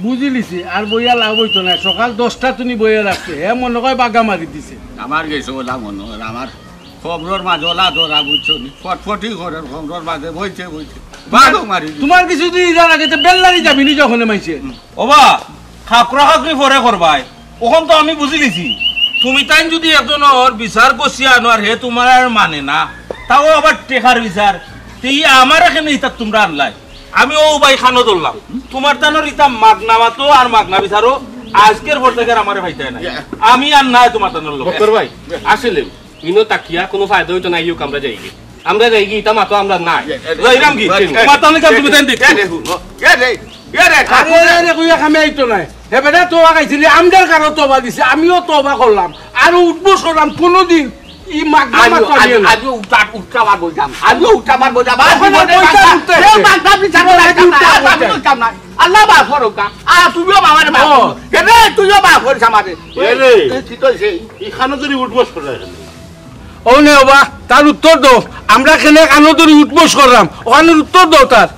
বুঝিলিছি আর বইয়া লাভ হইতো না সকাল 10টা তুমি বইয়া রাখছে হে মনে হয় বাগা মারি দিছে আমার গেছে ওলা মনে হয় আমার খবরের মাঝে ওলা ধরা বুঝছো নি ফটফটি করে খবরের মাঝে বইছে বাগো মারি তোমার কিছু তুই জানা গেছে বেল্লারি যাবি নি যখন মাইছে ওবা খাকরা খাকরি পরে করবাই ওখান তো আমি বুঝিলিছি তুমি তাই যদি একজনের বিচার বসিয়া আনো আর হে তোমার আর মানে না তাও আবার টেকার বিচার তুই আমার এখানে ইতা তোমরা আনলাই আমি ও ভাই খানো ধরলাম তোমার তানোর ইতা মাগনা মাতো আর মাগনা বিচারও আজকের পর থেকে আমার ভাইতে না আমি আর নাই তোমার তানোর লোক বকর ভাই আসলে ইনো তাকিয়া কোনো ফায়দা হইতো না ইউ আমরা যাইগি ইতা মাতো আমরা নাই যাইরাম কি তোমার তানোর কাম তুমি দেন দিতে আরে কইয়া খামে আইতো না হে বেটা তোবা খাইছিলি আমদার কারো তোবা দিছে আমিও তোবা করলাম আর উঠবো সরলাম কোনোদিন ই মাগনা মাতো আজ উঠা বলতাম আজ উঠা বলতাম মাগনা বিচার না আল্লাহ বা ফরকা তুইও বাবারে মা কেনে তুইও বা ফরছ আমারে রে কি কইছে ইখানো যদি উঠবস করে ও নে বাবা তার উত্তর দাও আমরা কেনে কানো ধরে উঠবস করলাম ওখানে উত্তর দাও তার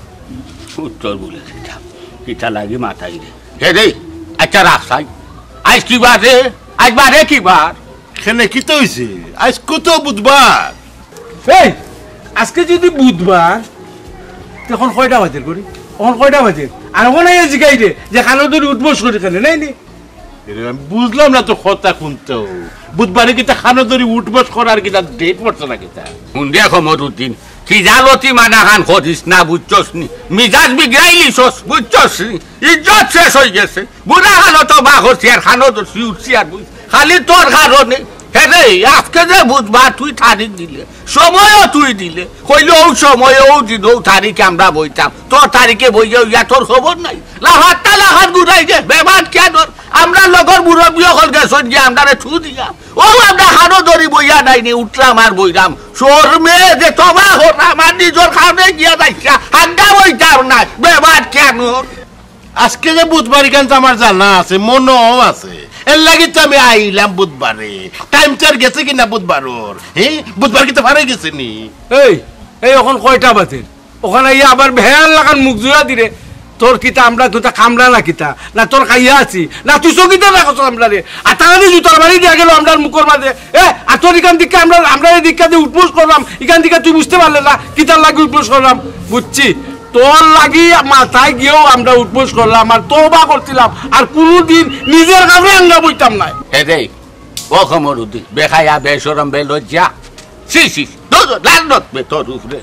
উত্তর বলে কিটা লাগি মাথায় রে হে রে আচ্ছা রাখাই আজ কি বার রে আজ বারে কি বার এখানে কি তো হইছে আজ কত বুধবার এই আজকে যদি বুধবার তখন কয়টা বাজে করি ওখান কয়টা বাজে আর ওখানে জিগাই রে যে কানো ধরে উঠবস করি কেন নাই নি আমি বুঝলাম না তো কথা কোনটা বুধবারে কিটা খানো ধরে উঠবস করার কিটা ডেট পড়ছে না কিটা হুন্ডিয়া খমরুদ্দিন কি জালতি মানা খান খদিস না বুঝছস নি মিজাজ বিগড়াইলিছস বুঝছস নি ইজ্জত শেষ হয়ে গেছে বুড়া খানো তো বা করছি আর খানো তো উঠছি আর খালি তোর কারণে হে আজকে যে বুধবার তুই তারিখ দিলে সময়ও তুই দিলে কইলে ও সময় ও দিন ও তারিখে আমরা বইতাম তোর তারিখে বইয়া ইয়া তোর খবর নাই লাহাতটা লাহাত ঘুরাই যে বেমান কেন আমরা লগর মুরব্বী হল গেছন গিয়ে আমরা ছু দিয়া ও আমরা হানো ধরি বইয়া নাইনি উঠলাম আর বইলাম শর্মে যে তোমা হতাম আর নিজের খাওনে গিয়া যাইছা হাঙ্গা বইতাম না বেমান কেন আজকে যে বুধবার কিন্তু আমার জানা আছে মনও আছে এর লাগি তো আমি আইলাম বুধবারে টাইম চার গেছে কিনা বুধবারর হ্যাঁ বুধবার কি তো পারে গেছে নি এই এই ওখান কয়টা বাজে ওখানে ইয়ে আবার ভেয়ার লাগান মুখ জোড়া দিরে তোর কিতা আমরা কিতা কামড়া না কিতা না তোর খাইয়া আছি না তুই চকিতে রাখছ আমরা রে আর তাহলে জুতার বাড়ি দিয়া গেল আমরা মুখর মাঝে আর তোর এখান থেকে আমরা এই দিকটা দিয়ে উঠবোস করলাম এখান থেকে তুই বুঝতে পারলে না কিতার লাগে উঠবোস করলাম বুঝছি তোর লাগি মাথায় গিয়েও আমরা উঠবোস করলাম আর তওবা করছিলাম আর কোনোদিন নিজের কাছে আমরা বইতাম না হে রে ও খমরুদ্দিন বেখায়া বেশরম বেলজ্জা সি লানত বে তোর উপরে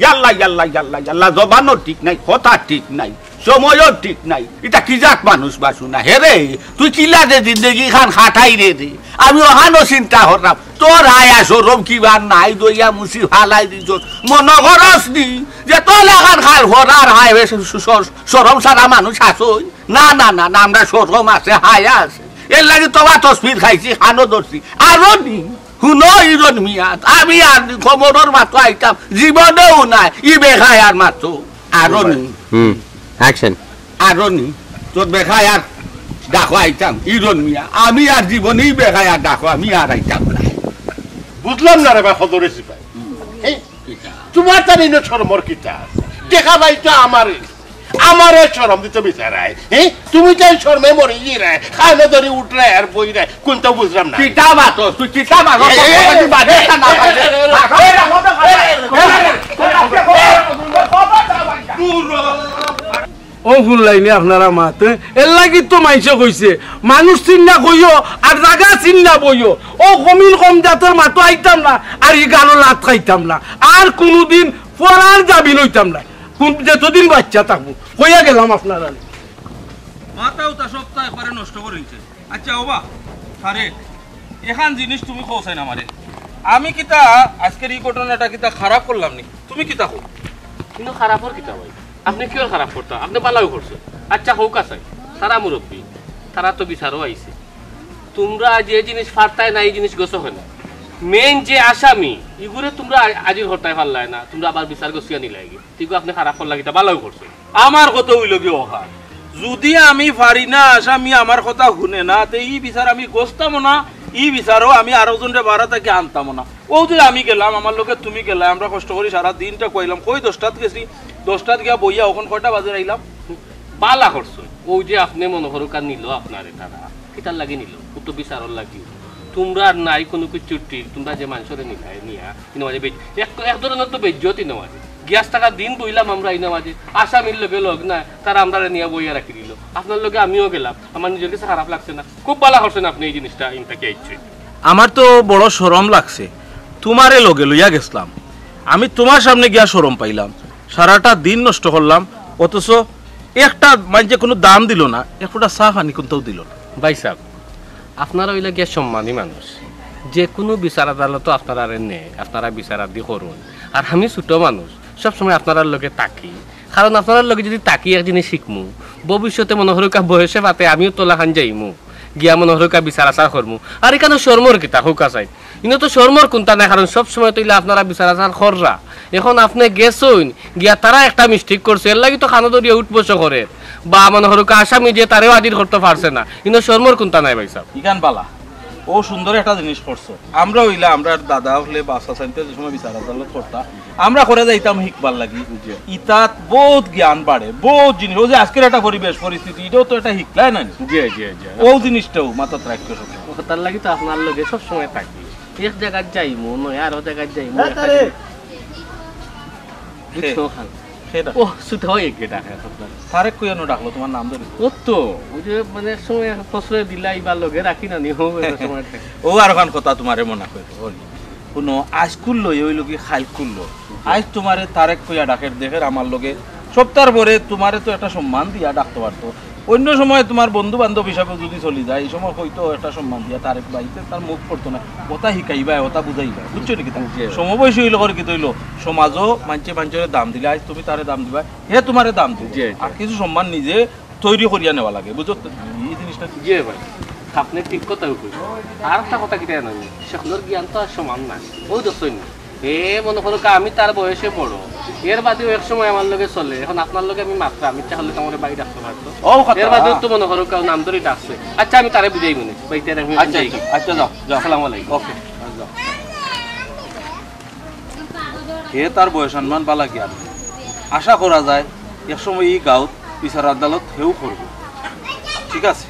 ইয়াল্লা ইয়াল্লা ইয়াল্লা ইয়াল্লা জবানও ঠিক নাই কথা ঠিক নাই সময়ও ঠিক নাই এটা কি যাক মানুষ বাসু না হে রে তুই কিলা দে জিন্দগি খান খাটাই রে রে আমি ওহানো চিন্তা করলাম তোর আয়া সরম কিবার নাই দইয়া মুসি ফালাই দিছ মনে করস নি যে তোর লাগান খাল ভরার হাই সরম সারা মানুষ আসই না না না না আমরা সরম আছে হায়া আছে এর লাগে তোমার তসবির খাইছি খানো ধরছি আরো নি শুনো ইরন মিয়াত আমি আর খবরের মাত্র আইতাম জীবনেও নাই ই বেখায় আর মাত্র আরো নি অ্যাকশন আরো নি তোর বেখায় আর ডাকো আইতাম ইরন মিয়া আমি আর জীবনেই বেখায় আর ডাকো আমি আর আইতাম না বুঝলাম না রে ভাই কত রেসিপি তোমার তার ইনো শরমর কিটা দেখা ভাই তো আমারে শরম দিতে বিচারায় হ্যাঁ তুমি তাই শরমে মরে রে খানো ধরে উঠরে আর বই রে কোনটা বুঝলাম না কিটা বাতো তুই কিটা বাগো তুই বাদে না ও ফুল লাইনে আপনারা মাতে এর লাগি তো মাইছে কইছে মানুষ চিন্তা কইও আর জায়গা চিন্তা বইও ও কমিল কম জাতের মাতো আইতাম না আর ই গানো লাত খাইতাম না আর কোনোদিন পড়ার যাবি লইতাম না কোন যতদিন বাচ্চা থাকবো কইয়া গেলাম আপনারা মাথাও তা সপ্তাহ একবারে নষ্ট করেছে আচ্ছা ওবা আরে এখান জিনিস তুমি খোঁসাই না মারে আমি কিতা আজকের এই ঘটনাটা কিতা খারাপ করলাম নি তুমি কিতা কো কিন্তু খারাপর কিতা ভাই আপনি কিও খারাপ করতা আপনি ভালোই করছো আচ্ছা হোক আছে সারা মুরব্বী তারা তো বিচারও আইছে তোমরা যে জিনিস ফারতাই না এই জিনিস গোছ হয় না মেইন যে আসামি ইগুরে তোমরা আজির হটাই পারলাই না তোমরা আবার বিচার গছিয়া নিলাইগে ঠিক আপনি খারাপ করলা কিতা ভালোই করছো আমার কথা হইল কি ওহা যদি আমি পারি না আসামি আমার কথা শুনে না তে এই বিচার আমি গোছতাম না এই বিচারও আমি আরো জনরে বাড়া থেকে আনতাম না ও যে আমি গেলাম আমার লোকে তুমি গেলাম আমরা কষ্ট করি সারা দিনটা কইলাম কই 10টাত গেছি 10টাত গিয়া বইয়া ওখান কয়টা বাজে আইলাম বালা করছো ওই যে আপনি মনে করো কার নিল আপনারে তারা কিতার লাগি নিল ও তো বিচারর লাগি তোমরা নাই কোনো কিছু টিল তোমরা যে মানুষরে নিলাই নিয়া ইনমাজে এক ধরনের তো বেজ্জতি নেওয়াজে গ্যাস টাকা দিন বইলাম আমরা ইনমাজে আসামির লগে লোক না তারা আমরা নিয়ে বইয়া রাখি দিল আপনার লগে আমিও গেলাম আমার নিজের কাছে খারাপ লাগছে না খুব ভালো করছেন আপনি এই জিনিসটা ইনটাকে ইচ্ছে আমার তো বড় শরম লাগছে তোমারে লগে লইয়া গেছলাম আমি তোমার সামনে গিয়া শরম পাইলাম সারাটা দিন নষ্ট করলাম অথচ একটা মানে কোনো দাম দিল না একটা চা পানি কোনটাও দিল না ভাই সাহেব আপনারা ওইলা গিয়া সম্মানী মানুষ যে কোনো বিচার আদালত আপনারা নেয় আপনারা বিচারাদি করুন আর আমি ছোট মানুষ সবসময় আপনার লগে তাকি কারণ আপনার লগে যদি তাকি এক জিনিস শিখমু ভবিষ্যতে মনে হরকা বয়সে পাতে আমিও তোলা খান যাইমু গিয়া মনে হরকা বিচার আচার করমু আর এখানে শর্মর কিতা হুকা চাই ইনো তো শর্মর কোনটা নাই কারণ সবসময় তৈলে আপনারা বিচার আচার কররা এখন আপনি গেছইন গিয়া তারা একটা মিস্টেক করছে এর লাগি তো খানো দরিয়া উঠবসো করে বা মনে হরকা আসামি যে তারেও আদির করতে পারছে না ইনো শর্মর কোনটা নাই ভাই সাহেব ইগান বালা ও সুন্দর একটা জিনিস করছো আমরা হইলা আমরা দাদা হলে বাসা সাইতে যে সময় বিচার আদালত করতা আমরা করে যাইতাম শিখবার লাগি ইতাত বহুত জ্ঞান বাড়ে বহুত জিনিস ও যে আজকের একটা পরিবেশ পরিস্থিতি এটাও তো একটা শিখলাই না জি জি জি ও জিনিসটাও মাথা রাখতে সব তার লাগি তো আপনার লগে সব সময় থাকি এক জায়গায় যাইমু নয় আরো জায়গায় যাইমু ও সুত হয় গেটা আপনার তারেক কইনো ডাকলো তোমার নাম ধরে ও তো ওই যে মানে সময় প্রশ্রয় দিলাই বা লগে রাখি না নি হো সময় ও আর ওখান কথা তোমারে মনে করে কোনো আজ খুললো ওই লোকে খাইল খুললো আজ তোমারে তারেক কইয়া ডাকের দেখে আমার লগে সপ্তাহ পরে তোমারে তো একটা সম্মান দিয়া ডাকতে পারতো অন্য সময় তোমার বন্ধু বান্ধব হিসাবে যদি চলে যায় এই সময় হয়তো একটা সম্মান দিয়া তারেক বাইতে তার মুখ পড়তো না কথা শিখাইবা কথা বুঝাইবা বুঝছো নাকি সমবয়সী হইলো করে কি তৈলো সমাজও মানুষের দাম দিলে আজ তুমি তারে দাম দিবা হে তোমারে দাম দিবে আর কিছু সম্মান নিজে তৈরি করিয়া নেওয়া লাগে বুঝছো এই জিনিসটা জি ভাই আপনি ঠিক কথা কইছেন আর একটা কথা কি জানেন সেগুলোর জ্ঞান তো আর সমান না ওই দছই না এ মনে করো আমি তার বয়সে বড় এর বাদেও এক সময় আমার লগে চলে এখন আপনার লগে আমি মাত্রা আমি চাইলে তোমার বাড়ি ডাকতে পারতো এর বাদেও তো মনে করো নাম ধরে ডাকছে আচ্ছা আমি তারে বুঝাই মনে ভাই তেরা আমি আচ্ছা যাও যাও আসসালামু আলাইকুম ওকে যাও এ তার বয়স সম্মান পালা কি আর আশা করা যায় এক সময় এই গাঁত বিচার আদালত হেউ করবে ঠিক আছে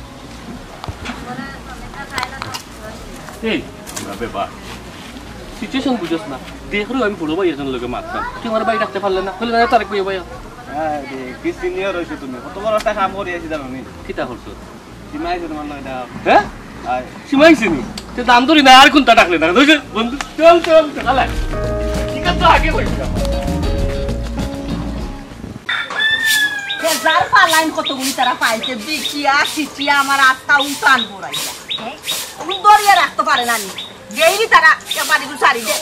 এই আমরা ব্যাপার সিচুয়েশন বুঝছ না দেখলো আমি বড় ভাই একজন লোকে মারতাম তুই আমার বাড়ি ডাকতে পারলে না হলে না তারে কই ভাই কি সিনিয়র হইছে তুমি কত বড় একটা কাম করি আছি জানো নি কিটা করছো সীমাইছে তোমার লগে দাও হ্যাঁ সীমাইছে নি তে দাম ধরি না আর কোনটা ডাকলে না বুঝছ বন্ধু চল চল চলে কি করতে আগে কইছিলাম যার পালাইন কতগুলি তারা পাইছে বিকিয়া সিচিয়া আমার আত্মা উঠান পড়াইয়া দরিয়া রাখতে পারে না নি গেইলি তারা বাড়ি দু সারি দে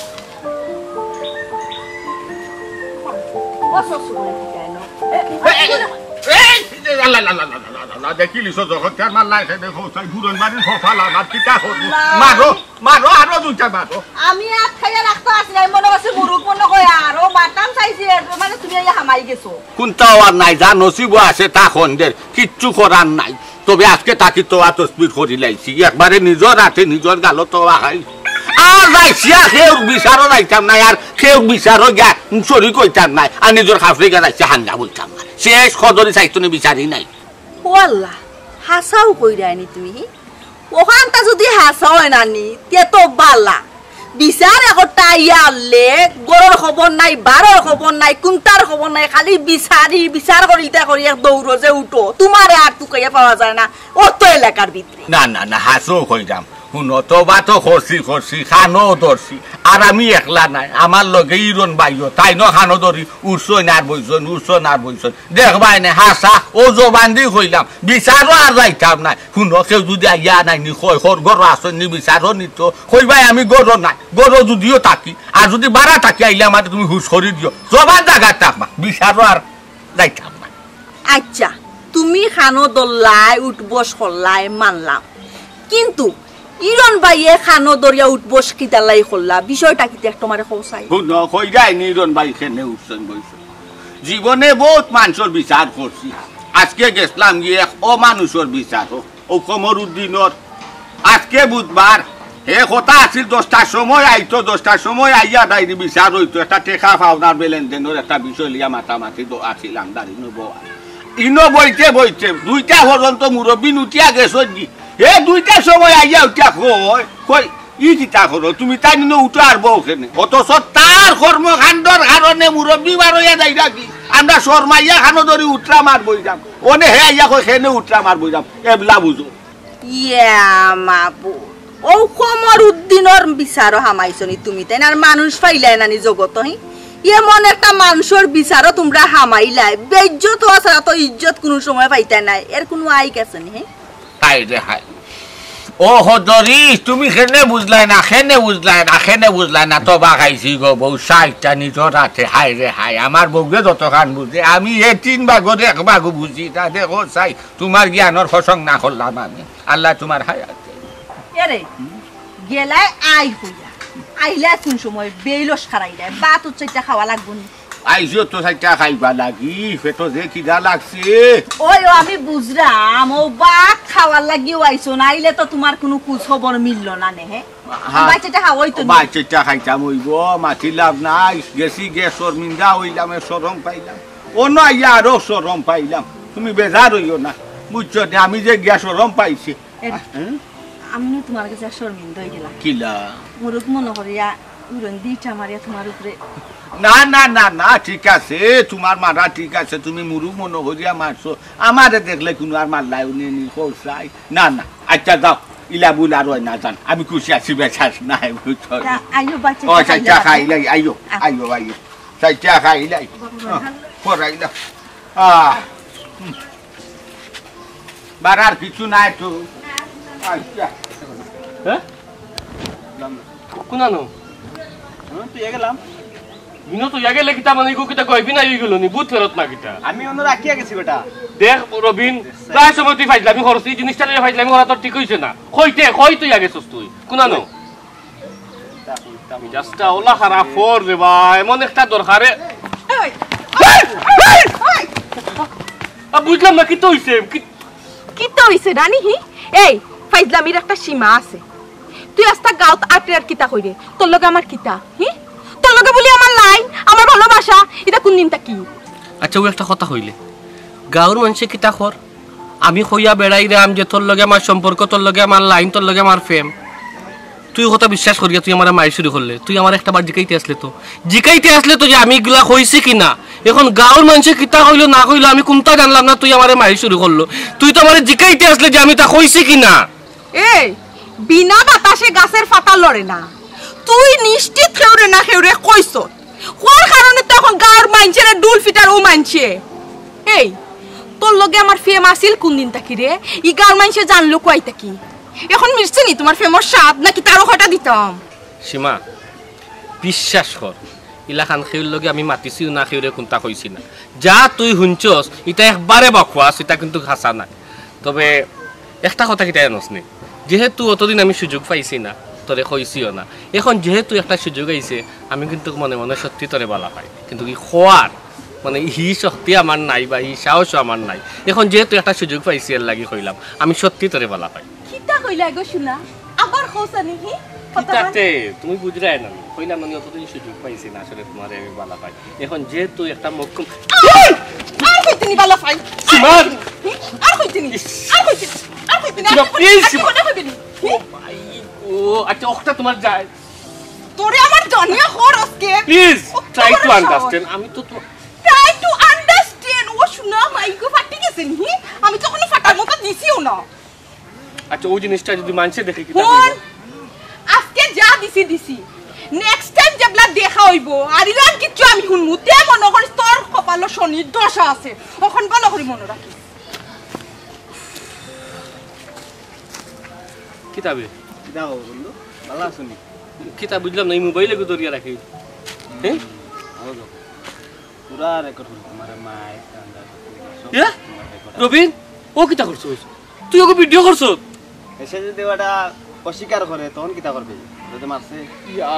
দেখিলিস যখন আমার লাইছে দেখো ঘুরন মারি ফলা না টিকা মারো মারো আরো দুইটা মারো আমি আর খাইয়া রাখতে আসি নাই মনে হচ্ছে মুরুক মনে কয় আরো বাটাম চাইছি মানে তুমি হামাই গেছো কোনটাও আর নাই যা নসিব আছে তা খন্ডের কিচ্ছু করার নাই তবে আজকে তাকে তো তসবির করি লাইছি একবারে নিজের হাতে নিজের গালো তো আহাই আর যাইছিয়া কেউ বিচারও যাইতাম নাই আর কেউ বিচারও গা চুরি কইতাম নাই আর নিজের খাফরি গা যাইছে হাঙ্গা বলতাম না শেষ খদরে চাইতো বিচারি নাই ও আল্লাহ হাসাও কইরাইনি তুমি ওখানটা যদি হাসা হয় নানি তে তো বালা বিচার একটা ইয়ালে গরর খবর নাই বারর খবর নাই কুন্তার খবর নাই খালি বিচারি বিচার করিতা করি এক দৌড় যে উঠো তোমারে আর তুকাইয়া পাওয়া যায় না অত এলাকার ভিতরে না না না হাসো কইরাম শুনো তো বা তো করছি খানো ধরছি আর আমি একলা নাই আমার লগে ইরন বাইও তাই ন খানো ধরি উঠছই না বইছন দেখবাই না হাসা ও জবান দি কইলাম বিচারও আর যাইতাম নাই শুনো কেউ যদি আইয়া নাই নি কই গরো আসন নি বিচারও নিত কইবাই আমি গরো নাই গরো যদিও থাকি আর যদি বাড়া থাকি আইলে আমার তুমি হুশ করি দিও জবান জায়গা থাকবা বিচারও আর যাইতাম না আচ্ছা তুমি খানো দল্লাই উঠবস করলাই মানলাম কিন্তু ইরন ভাইয়ে খানো দরিয়া উঠবস কিতালাই করলা বিষয়টা কি তোমারে কওসাই শুনো কই যাই নিরন ভাই খেনে উঠছেন বইছেন জীবনে বহুত মানুষের বিচার করছি আজকে গেছলাম গিয়ে ও মানুষের বিচার ও কমরুদ্দিনর আজকে বুধবার হে কথা আছিল 10টার সময় আইতো 10টার সময় আইয়া ডাইরি বিচার হইতো একটা টেকা পাওনার লেনদেনের একটা বিষয় লিয়া মাতামাতি তো আছিলাম দাঁড়ি নেব ইনো বইতে বইতে 2টা পর্যন্ত মুরব্বী উঠিয়া গেছো জি হে 2টার সময় আইয়া উঠিয়া কই কই ই কিতা করো তুমি তাই নিনো উঠো আর বউ ওখানে অথচ তার কর্মকাণ্ডর কারণে মুরব্বী বার হইয়া যাই নাকি আমরা শর্মাইয়া খানো ধরি উঠরা মার বই যাম ওনে হে আইয়া কই খেনে উঠরা মার বই যাম এবলা বুঝো ইয়া মাবু ও কমর উদ্দিনর বিচারও হামাইছনি তুমি তাই আর মানুষ পাইলাই নানি জগত হি এমন একটা মানুষের বিচারও তোমরা হামাইলাই বেইজ্জত আছে তো ইজ্জত কোনো সময় পাইতা নাই এর কোনো আই গেছে নি হে হাই রে হাই ও হদরি তুমি খেনে বুঝলাই না খেনে বুঝলাই না তো বাগাইছি গো বউ 60টা নিজর আছে হাই রে হাই আমার বউকে যতখান বুঝে আমি এই 3 ভাগরে 1 ভাগ বুঝি তা দেখো চাই তোমার জ্ঞানর প্রসঙ্গ না করলাম আমি আল্লাহ তোমার হায়াত এরে গেলাই আই হইয়া আইলা কোন সময় বেইলস খারাই দেয় বাত উচ্চটা খাওয়া লাগবো নি আইজো তো 6টা খাইবা লাগি পেটো যে কিডা লাগছে ওই আমি বুঝরাম ও বাক খাওয়ার লাগিও আইছো না আইলে তো তোমার কোনো কুছ খবর মিলল না নে হে বাচ্চাটা খাওয়াই তো বাচ্চাটা খাইতাম হইব মাটি লাভ নাই গেছি গ্যাসর মিন্দা হইলাম সরম পাইলাম অন্য আইয়া আরো সরম পাইলাম তুমি বেজার হইও না বুঝছো আমি যে গ্যাস সরম পাইছি আমি তোমার কাছে শর্মিন্দা হয়ে গেলাম কিলা মুরুক মনে করিয়া উড়ন দিটা মারিয়া তোমার উপরে না না না না ঠিক আছে তোমার মারা ঠিক আছে তুমি মুরুক মনে করিয়া মারছো আমারে দেখলে কোনো আর মারলাই উনি কৌশাই না না আচ্ছা যাও ইলা বুল আর না জান আমি খুশি আছি বেচাস নাই বুঝছো আইও বাচ্চা ও চাইটা খাইলাই আইও আইও আইও চাইটা খাইলাই পড়াইলা বারার কিছু নাই তো আচ্ছা হ্যাঁ কোনানো তুই গেলাম ইনো তো ইয়াগে লেখিতা মানে ইগো কিতা কইবি না ইগুলো নি বুত ফেরত না কিতা আমি অন্য রাখিয়া গেছি বেটা দেখ রবিন প্রায় সময় তুই ফাইজলামি করছিস এই জিনিসটা নিয়ে ফাইজলামি করা তোর ঠিক হইছে না কই তুই আগে সস তুই কোনানো আমি জাস্টটা ওলা খারাপ ফর রে ভাই এমন একটা দরকারে বুঝলাম না কি তো হইছে কি তো হইছে রানী হি এই ফাইজলামির একটা সীমা আছে তুই আস্তা গাঁত আটে আর কিতা কইরে তোর লগে আমার কিতা হি তোর লগে বলি আমার লাইন আমার ভালোবাসা এটা কোন দিনটা কি আচ্ছা ও একটা কথা হইলে গাঁর মানুষে কিতা কর আমি কইয়া বেড়াই রে আম যে তোর লগে আমার সম্পর্ক তোর লগে আমার লাইন তোর লগে আমার ফেম তুই কথা বিশ্বাস করিয়া তুই আমার মায়ের শুরু করলে তুই আমার একটা বার জিকাইতে আসলে তো যে আমি এগুলা হইছি কিনা এখন গাঁর মানুষে কিতা কইলো না কইলো আমি কোনটা জানলাম না তুই আমার মায়ের শুরু করলো তুই তো আমার জিকাইতে আসলে যে আমি তা হইছি কিনা এই বিনা বাতাসে গাছের পাতা লড়ে না তুই নিশ্চিত খেউরে না খেউরে কইছ কোন কারণে তো এখন গাঁর মানুষের ডুল ফিটার ও মানছে এই তোর লগে আমার ফেম আসিল কোন দিন তাকি রে ই গাঁর মানুষে জানলো কই তাকি এখন মিরছে নি তোমার ফেমর স্বাদ নাকি তারও হটা দিতাম সীমা বিশ্বাস কর ইলাখান খেউর লগে আমি মাতিছি না খেউরে কোনটা কইছি না যা তুই শুনছস এটা একবারে বকওয়াস এটা কিন্তু হাসা না তবে একটা কথা কিটা জানোস নি যেহেতু অতদিন আমি সুযোগ পাইছি না তোরে কইছিও না এখন যেহেতু একটা সুযোগ আইছে আমি কিন্তু মনে মনে সত্যি তোরে বলা পাই কিন্তু কি খোয়ার মানে হি শক্তি আমার নাই বা হি সাহস আমার নাই এখন যেহেতু একটা সুযোগ পাইছি এর লাগি কইলাম আমি সত্যি তোরে বলা পাই কিতা কইলা গো শুনা আবার কইছা নাকি কিতাতে তুমি বুঝরাই না কইলাম আমি অতদিন সুযোগ পাইছি না আসলে তোমারে আমি বলা পাই এখন যেহেতু একটা মক্কম আর কইতেনি বালা পাই সীমান আর কইতেনি প্লিজ ও ভাই ও আচ্ছা ওটা তোমার যায় তোরে আমার জানিয়া খরচকে প্লিজ ট্রাই টু আন্ডারস্ট্যান্ড আমি তো ট্রাই টু আন্ডারস্ট্যান্ড ও শুনা মাইকো ফাটি গেছে নি আমি তো কোনো ফাটার মতো দিছিও না আচ্ছা ওই জিনিসটা যদি মানছে দেখে কি ফোন আজকে যা দিছি নেক্সট টাইম যেবলা দেখা হইব আর ইলান কিচ্ছু আমি শুনমু তে মনে করিস তোর কপালে শনির দশা আছে তখন ভালো করে মনে রাখিস কিতাবে দাও বন্ধু ভালো আছনি কিতাব বুঝলাম না এই মোবাইলে গো দরিয়া রাখি হ্যাঁ পুরা রেকর্ড করব তোমার মাই ইয়া রবিন ও কিতা করছস তুই ওকে ভিডিও করছস এসে যদি ওটা অস্বীকার করে তখন কিতা করবে যদি মারছে ইয়া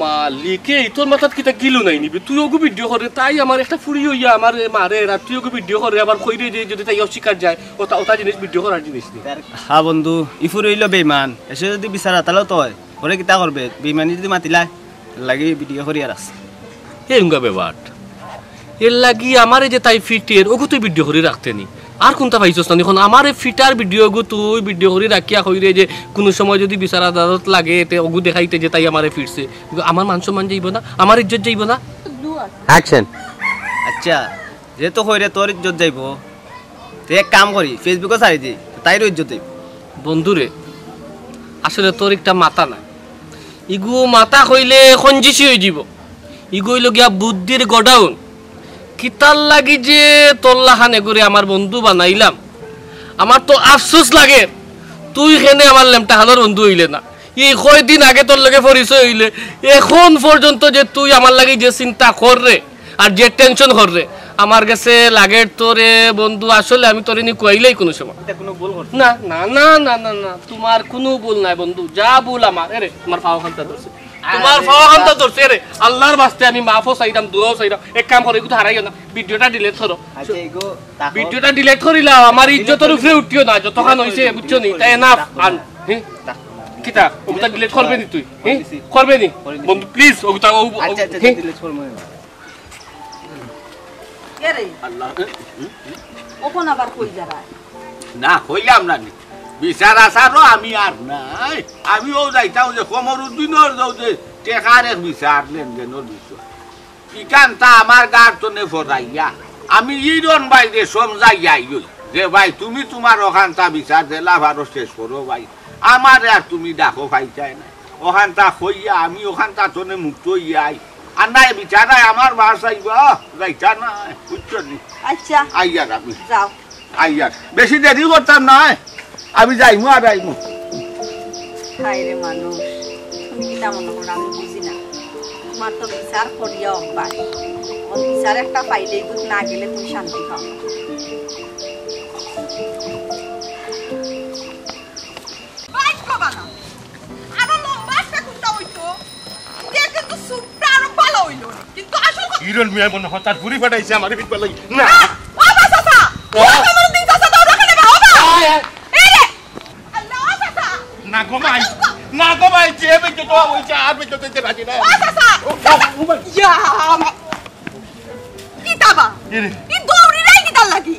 মালিকে তোর মাথাত কিতা গিলো নাই নিবি তুই ওকে ভিডিও করে তাই আমার একটা ফুরি হইয়া আমার মারে আর তুই ওকে ভিডিও করে আবার কইরে যে যদি তাই অস্বীকার যায় ওটা জিনিস ভিডিও করার জিনিস নি হ্যাঁ বন্ধু ইফুর হইলো বেইমান এসে যদি বিচারা তাহলে তো হয় পরে কিতা করবে বেইমানি যদি মাতিলা লাগি ভিডিও করি আর আছে এই উঙ্গা ব্যাপার এর লাগি আমারে যে তাই ফিটের ওগু তুই ভিডিও করে রাখতেনি আর কোনটা পাইছস না এখন আমারে ফিটার ভিডিও গু তুই ভিডিও করে রাখিয়া কইরে যে কোন সময় যদি বিচার আদালত লাগে তে ওগু দেখাইতে যে তাই আমারে ফিরছে আমার মান সম্মান যাইব না আমার ইজ্জত যাইব না অ্যাকশন আচ্ছা যেহেতু কইরে তোর ইজ্জত যাইব তুই এক কাম করি ফেসবুকে ছাড়ি দি তাইরও ইজ্জত যাইব বন্ধুরে আসলে তোর একটা মাথা না ইগু মাথা কইলে খঞ্জিসি হয়ে যাব ইগু হইল গিয়া বুদ্ধির গোডাউন কিতার লাগি যে তোল্লাখানে করে আমার বন্ধু বানাইলাম আমার তো আফসোস লাগে তুই খেনে আমার লেমটা হানোর বন্ধু হইলে না এই কয়দিন আগে তোর লগে পরিচয় হইলে এখন পর্যন্ত যে তুই আমার লাগি যে চিন্তা কররে আর যে টেনশন কররে আমার কাছে লাগে তোরে বন্ধু আসলে আমি তোরে নি কইলেই কোনো সময় কোনো ভুল করছ না না না না না না তোমার কোনো ভুল নাই বন্ধু যা ভুল আমার আরে তোমার পাওয়া খান্তা ধরছে তোমার পাওয়া খান্তা ধরছে রে আল্লাহর বাস্তে আমি মাফও চাইতাম দুও চাইতাম এক কাম করে একটু হারাইও না ভিডিওটা ডিলিট করো আচ্ছা এগো ভিডিওটা ডিলিট করিলাম আমার ইজ্জতের উপরে উঠিও না যতক্ষণ হইছে বুঝছো নি তাই না আন কিতা ওটা ডিলিট করবে নি তুই করবে নি বন্ধু প্লিজ ওটা আচ্ছা আচ্ছা ডিলিট করব কে রে ওখন আবার কই যারা না হইলাম না নি বিচার আসারও আমি আর নাই আমিও যাইতাম যে কমরুদ্দিনের যাও যে টেকার এক বিচার লেনদেনের বিষয় ইকানটা আমার গার তো নে ফরাইয়া আমি ইরন বাইরে সমঝাইয়াই যে ভাই তুমি তোমার ওখানটা বিচার দিলা ভারো শেষ করো ভাই আমার আর তুমি দেখো ভাই চাই না ওখানটা হইয়া আমি ওখানটা তো নে মুক্ত হইয়াই আর নাই বিচার নাই আমার বাসাইব যাইতা না বুঝছো নি আচ্ছা আইয়ার আমি যাও আইয়ার বেশি দেরি করতাম নয় আমি যাইমু আর আইমু হাই রে মানুষ তুমি কি মনে করো আমি বুঝি না তোমার তো বিচার করিয়া অভ্যাস ও বিচার একটা পাইলেই দুধ না গেলে তুমি শান্তি পাও না। বাইক কবা না আরো লম্বা একটা কুত্তা হইতো যে কিন্তু সুপটা আরো ভালো হইলো কিন্তু আসল হিরণ মিয়া মনে হঠাৎ ঘুরি ফাটাইছে আমার পিঠ পালাই না ও বাসাসা ও আমার দিন চাচা দাও রাখা নেবে ও বা এই রে আল্লাহ চাচা না গমাই যে বেজে তো হইছে আর বেজে তো রাজি না ও চাচা ইয়া কি তাবা কি দৌড়ি নাই কি তার লাগি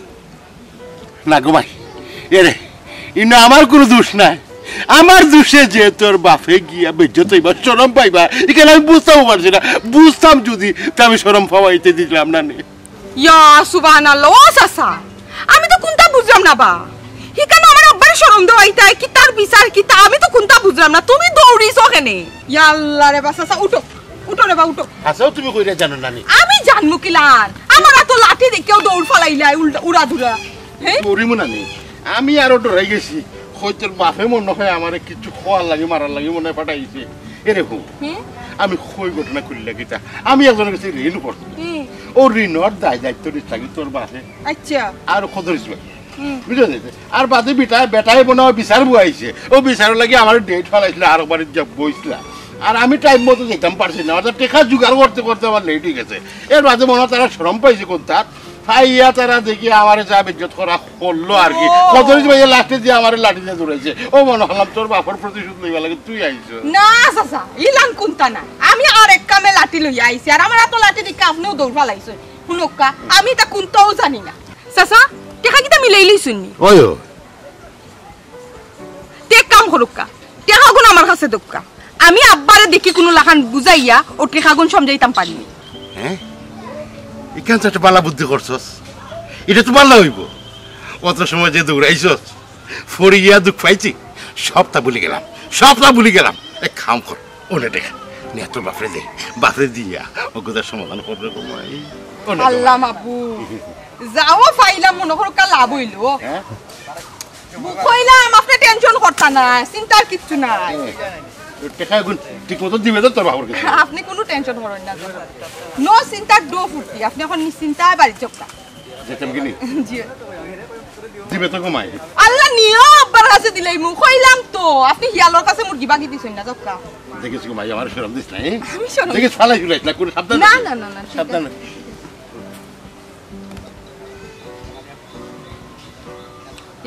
না গমাই এরে ইনা আমার কোনো দোষ নাই আমার দোষে যে তোর বাপে গিয়া বেজে তো এবার শরম পাইবা এখানে আমি বুঝতেও পারছি না বুঝতাম যদি তা আমি শরম পাওয়াইতে দিলাম না নে ইয়া সুবহানাল্লাহ ও চাচা আমি তো কোনটা বুঝলাম না বা হিকানে আমার আব্বার শরম দেওয়াইতাই কি তার বিচার কি তা আমি তো কোনটা বুঝলাম না তুমি দৌড়িছো কেনে ইয়া আল্লাহ রে বাসা উঠো উঠো রে বা উঠো আচ্ছাও তুমি কইরা জানো না নি আমি জানমু কিলান আমার এত লাঠি দেখেও দৌড় ফালাইলাই উড়া ধুরা হ্যাঁ মরিমু না নি আমি আরো ডরাই গেছি হয়তো বাপে মনে হয় আমারে কিছু খোয়ার লাগে মারার লাগে মনে হয় পাঠাইছে এরকম আমি কই ঘটনা খুললে গিতা আমি একজনের কাছে ঋণ করছি ও ঋণর দায় দায়িত্ব নিস থাকি তোর বাসে আচ্ছা আর খদরিস বুঝলি আর বাদে বেটাই মনে হয় বিচার বুয়াইছে ও বিচারের লাগে আমার ডেট ফেলাইছিল আর বাড়ির যা বইছিলাম আর আমি টাইম মতো যেতাম পারছি না অর্থাৎ টেকা জোগাড় করতে করতে আমার লেট হয়ে গেছে এর বাদে মনে হয় তারা শরম পাইছে কোন তার ফাইয়া তারা দেখি আমার যা বেজ্জত করা করলো আর কি খদরিস ভাইয়া লাঠি দিয়ে আমার লাঠি দিয়ে দৌড়াইছে ও মনে হলাম তোর বাপর প্রতিশোধ লইবা লাগে তুই আইছ না চাচা ইলান কোনটা না আমি আর এক কামে লাঠি লইয়া আইছি আর আমার এত লাঠি দেখে আপনিও দৌড় ফালাইছে শুনক্কা আমি তা কোনটাও জানি না চাচা টেকা কিটা মিলাই লইছুননি ওই তে কাম করুক্কা টেকা গুণ আমার কাছে দক্কা আমি আব্বারে দেখি কোনো লাখান বুঝাইয়া ও টেকা গুণ সমঝাইতাম পারিনি হ্যাঁ এখান একটা বালা বুদ্ধি করছস এটা তো বালা হইব অত সময় যে দৌড়াইছস ফরিয়া দুঃখ পাইছি সবটা ভুলে গেলাম এক খাম কর ওনে দেখা নিয়ে তোর বাপরে দিয়া অজ্ঞতার সমাধান করবে আল্লাহ মাবু যাও ফাইলাম মনে করো কা লাভ হইলো কইলাম আপনি টেনশন করতা না চিন্তার কিচ্ছু নাই টেকা গুণ ঠিক মতো দিবে তো তোর বাবার কাছে আপনি কোনো টেনশন করেন না নো চিন্তার ডো ফুটি আপনি এখন নিশ্চিন্তায় বাড়ি চোখটা যেতাম কি নি জি দিবে তো কমাই আল্লাহ নিও আব্বার কাছে দিলাই মু কইলাম তো আপনি হিয়ালোর কাছে মুরগি বাকি দিছেন না চোখটা দেখিস কমাই আমার শরম দিস না আমি শরম দেখিস ফালাই জুলাই না কোন সাবধান না না না না সাবধান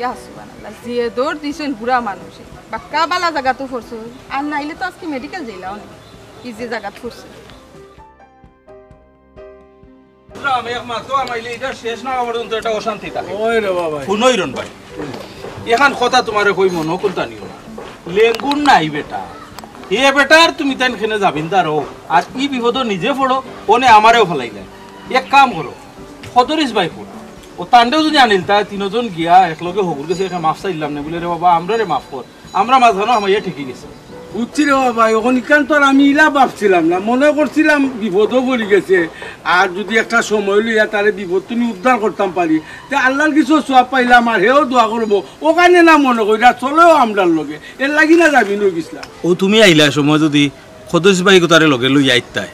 ইয়া সুবহানাল্লাহ যে দৌড় দিছেন বুড়া মানুষ বাক্কা বালা জায়গা তো ফরছে আর নাইলে তো আজকে মেডিকেল যাইলাও না কি যে জায়গা ফরছে বুঝলাম একমাত্র আমাইলে এটা শেষ না পর্যন্ত এটা অশান্তি থাকে ওই রে বাবা শুনইরন ভাই এখন কথা তোমারে কই মনো কোনটা নিও না লেঙ্গুন নাই বেটা এ বেটার তুমি তাই খেনে যাবিন তারো আর ই বিপদ নিজে পড়ো ওনে আমারেও ফেলাইলে এক কাম করো সদরিস ভাই পড়ো ও তান্ডেও যদি আনিল তা তিনজন গিয়া একলগে হগুর গেছে এখানে মাফ চাইলাম না বলে রে বাবা আমরা রে মাফ কর আমরা মাঝখানো আমার ইয়ে ঠিকই গেছে বুঝছি রে বাবা এখন ইকান তো আর আমি ইলা ভাবছিলাম না মনে করছিলাম বিপদও পড়ে গেছে আর যদি একটা সময় লইয়া তারে বিপদ তুমি উদ্ধার করতাম পারি তে আল্লাহর কিছু সব পাইলাম আর হেও দোয়া করবো ওখানে না মনে করি চলেও আমরার লগে এর লাগি না যাবি নই গেছিলাম ও তুমি আইলা সময় যদি সদস্য ভাই তারে লগে লই আইতাই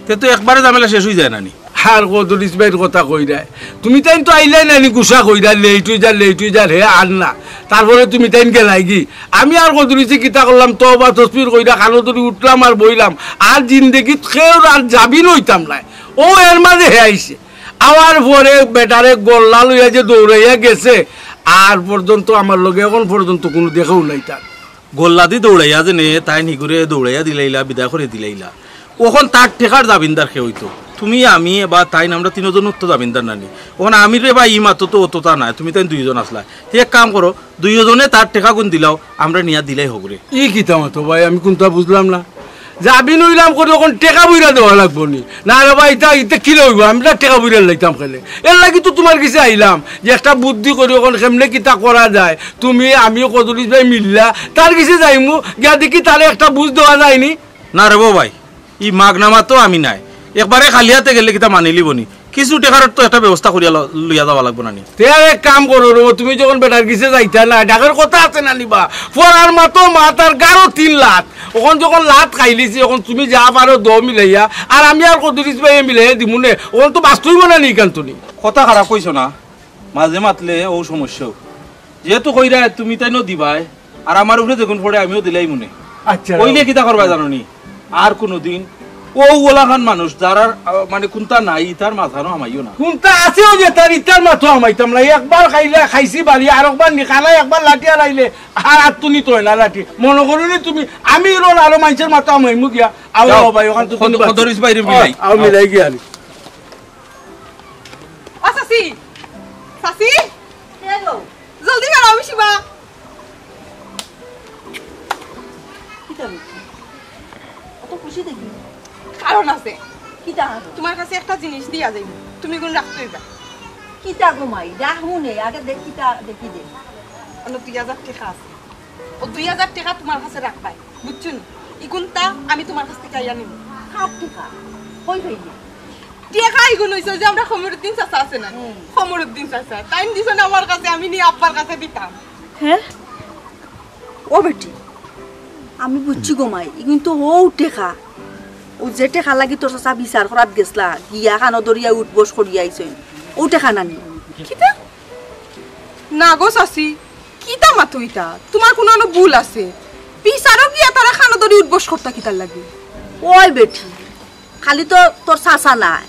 তে তো একবারে ঝামেলা শেষ হয়ে যায় নানি আর কদরিস ভাইয়ের কথা কই দেয় তুমি তাই তো আইলাই নানি গুসা কই দেয় লেইটুই যা হে আর না তারপরে তুমি তাই গেলাই কি আমি আর কদরিসে কিতা করলাম তো বা তসবির কইরা কালো ধরি উঠলাম আর বইলাম আর জিন্দেগি খেয়ে আর যাবি নইতাম নাই ও এর মাঝে হে আইছে আবার পরে বেটারে গল্লা লইয়া যে দৌড়াইয়া গেছে আর পর্যন্ত আমার লগে এখন পর্যন্ত কোনো দেখাও নাই তার গোল্লা দি দৌড়াইয়া যে নে তাই নিগুরে দৌড়াইয়া দিলাইলা বিদায় করে দিলাইলা ওখন তার ঠেকার জামিনদার খে হইতো তুমি আমি বা তাই আমরা তিনজন তো জামিনদার নানি ওখানে আমি রে বা ই মাত্র তো অতটা নাই তুমি তাই দুইজন আসলা এক কাম করো দুইজনে তার টেকা গুণ দিলাও আমরা নিয়া দিলাই হবরে ই কিতা মতো ভাই আমি কোনটা বুঝলাম না যাবি নইলাম করে ওখান টেকা বইরা দেওয়া লাগবো নি না রে ভাই ইটা কি লইব আমরা টেকা বইরা লাইতাম খেলে এর লাগি তো তোমার কাছে আইলাম যে একটা বুদ্ধি করি ওখান কেমনে কিতা করা যায় তুমি আমিও কদরিস ভাই মিললা তার কাছে যাইমু গিয়া দেখি তারে একটা বুঝ দেওয়া যায়নি না রে ভাই ই মাগনামা তো আমি নাই একবারে খালি হাতে গেলে কিতা মানি লিবনি কিছু টেকার তো একটা ব্যবস্থা করিয়া লইয়া যাওয়া লাগবো নানি তে এক কাম করো রে তুমি যখন বেটার কাছে যাইতা না ডাকের কথা আছে না নিবা পড়ার মাতো মাতার গারো 3 লাখ ওখান যখন লাত খাইলিছি এখন তুমি যা পারো দ মিলাইয়া আর আমি আর কদরিস ভাই মিলাইয়া দিমু নে ওখান তো বাস্তব না নি কান তুমি কথা খারাপ কইছো না মাঝে মাতলে ও সমস্যাও যেহেতু কইরা তুমি তাই দিবাই আর আমার উপরে যখন পড়ে আমিও দিলাই মনে আচ্ছা কইলে কিতা করবা জানো নি আর কোনোদিন ও ওলাখান মানুষ যারা মানে কোনটা নাই তার মাথানো আমাইও না কোনটা আছেও যে তার ইটার মাথা আমাইতাম না একবার খাইলে খাইছি বাড়ি আর একবার নিখালাই একবার লাঠি আর আইলে আর তুমি তো না লাঠি মনে করি তুমি আমি রোল আরো মানুষের মাথা আমাইমু গিয়া আও ভাই ওখান তো কদরিস বাইরে মিলাই আও মিলাই গিয়া সাসি সাসি হ্যালো জলদি করো আমি শিবা কিতা অত খুশি দেখি কারণ আছে কিতা তোমার কাছে একটা জিনিস দিয়া যাইব তুমি কোন রাখতেইবা কিতা ঘুমাই রাহুনে আগে দেখ কিতা দেখি দে অন্য 2000 টাকা আছে ও 2000 টাকা তোমার কাছে রাখবাই বুঝছো নি ইগুনটা আমি তোমার কাছ থেকে আইয়া নিব খাপ টিকা কই হইলি টাকা ইগুন হইছে যে আমরা খমরুদ্দিন চাচা আছে না খমরুদ্দিন চাচা টাইম দিছেন আমার কাছে আমি নি আব্বার কাছে দিতাম হ্যাঁ ও বেটি আমি বুঝছি ঘুমাই কিন্তু ও টেকা ও যে টেকা লাগি তোর চাচা বিচার করাত গেছলা গিয়া কানো দরিয়া উঠবস করিয়া আইছেন ও টেকা নানি কিতা না গো চাচি কিতা মাতো ইটা তোমার কোনো ভুল আছে বিচারও গিয়া তারা খানো দরি উঠবস করতা কিতার লাগে ওই বেটি খালি তো তোর চাচা নাই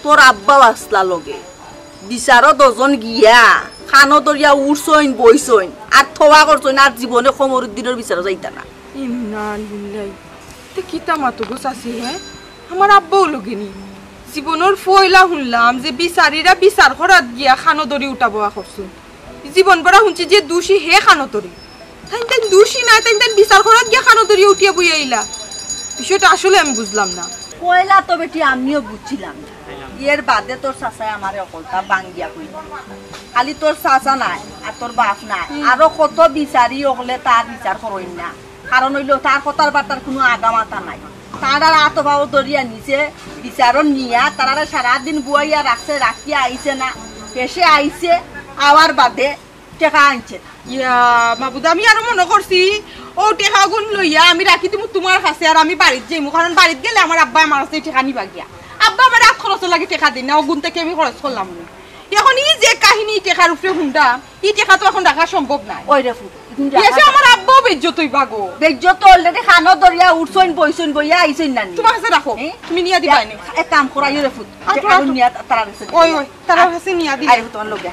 তোর আব্বাও আসলা লগে বিচারও 2 জন গিয়া খানো দরিয়া উঠছইন বইছইন আর থোয়া করছইন আর জীবনে খমরুদ্দিনের বিচারও যাইতা না ইন্না লিল্লাহি তে কিতা মাতো গো চাচি হে আমার আব্বাও লগেনি জীবনের ফয়লা শুনলাম যে বিচারীরা বিচার করাত গিয়া খানো দরি উঠাবোয়া করছে জীবন বড় শুনছি যে দোষী হে খানো দরি তাই দোষী নাই তাই বিচার করাত গিয়া খানো দরি উঠিয়া বই আইলা বিষয়টা আসলে আমি বুঝলাম না কয়লা তো বেটি আমিও বুঝছিলাম এর বাদে তোর চাচাই আমার অকলটা বাঙ্গিয়া কই খালি তোর চাচা নাই আর তোর বাপ নাই আরো কত বিচারি হলে তার বিচার করইন না কারণ হইলো তার কথার বার্তার কোনো আগামাতা নাই তার আর আতভাও দরিয়া নিচে বিচারণ নিয়া তারা সারাদিন বুয়াইয়া রাখছে রাখিয়া আইছে না পেশে আইছে আওয়ার বাদে টেকা আনছে ইয়া মাবুদা আমি আরো মনে করছি ও টেকা গুণ লইয়া আমি রাখি তুমি তোমার কাছে আর আমি বাড়িতে যাইমু কারণ বাড়িতে গেলে আমার আব্বা আমার কাছে টেকা নিবা গিয়া আব্বা আমার রাত খরচ লাগে টেকা দিন না ও গুণ থেকে আমি খরচ করলাম না এখন ই যে কাহিনী টেকার উপরে হুন্ডা ই টেকা তো এখন রাখা সম্ভব নাই ওই রে ফুট এসে আমার আব্বাও বেজ্জত হইবা গো বেজ্জত অলরেডি খানো দরিয়া উঠছইন বইছইন বইয়া আইছইন না তোমার কাছে রাখো তুমি নিয়া দিবা নি এক কাম করাই রে ফুট আর নিয়া তারা কাছে ওই ওই তার কাছে নিয়া দিবা আই তোমার লগে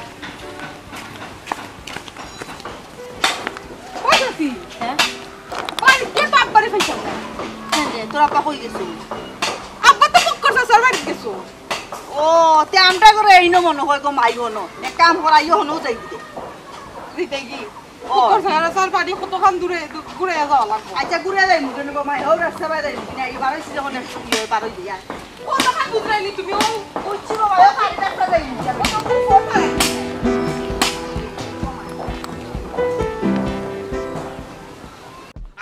ওই যাতি হ্যাঁ ওই কে বাপ বাড়ি ফাইছা তোরা পা কই গেছিস আব্বা তো পক্কর সাসার বাড়ি গেছো ও তে আমরা করে এই ন মনে হয় গো মাই হনো এক কাম করাইও হনো যাই দিতে দিতে কি ও স্যার বাড়ি কতক্ষণ দূরে ঘুরে যাওয়া লাগবে আচ্ছা ঘুরে যাই মুজে নেব মাই হোর রাস্তা বাইরে না এবার এসে যখন ইয়ে পারো দিয়া কতক্ষণ বুঝরাইলি তুমি ও বুঝছি বাবা পারি রাস্তা যাই মুজে কতক্ষণ ফোন করে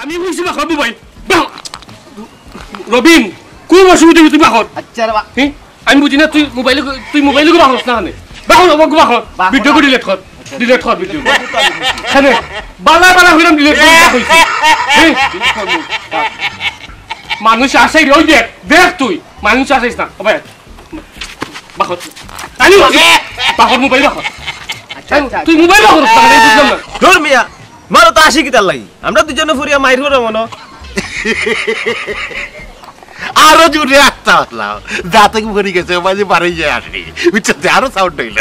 আমি বুঝছি বা খবি ভাই রবিন কোন অসুবিধা তুই বাখর আচ্ছা রে বা হ্যাঁ আমি বুঝি না তুই মোবাইলে গো বাখরস না হানে বাখর গো বাখর ভিডিও করে ডিলিট কর ভিডিও খানে বালা বালা হইলাম ডিলিট করে কইছি মানুষ আসাই রে ওই দেখ তুই মানুষ আসাইস না ভাই বাখর আনি বাখর মোবাইল বাখর তুই মোবাইল বাখরস না হানে বুঝলাম না ধর মিয়া মারো তো আসি কিতার লাগি আমরা দুজনে ফুরিয়া মাইর করে মনো আরো জুড়ে আসতে পারলাম যাতে ভরি গেছে মাঝে বাড়ি যায় আসি বুঝছে আরো সাউন্ড হইল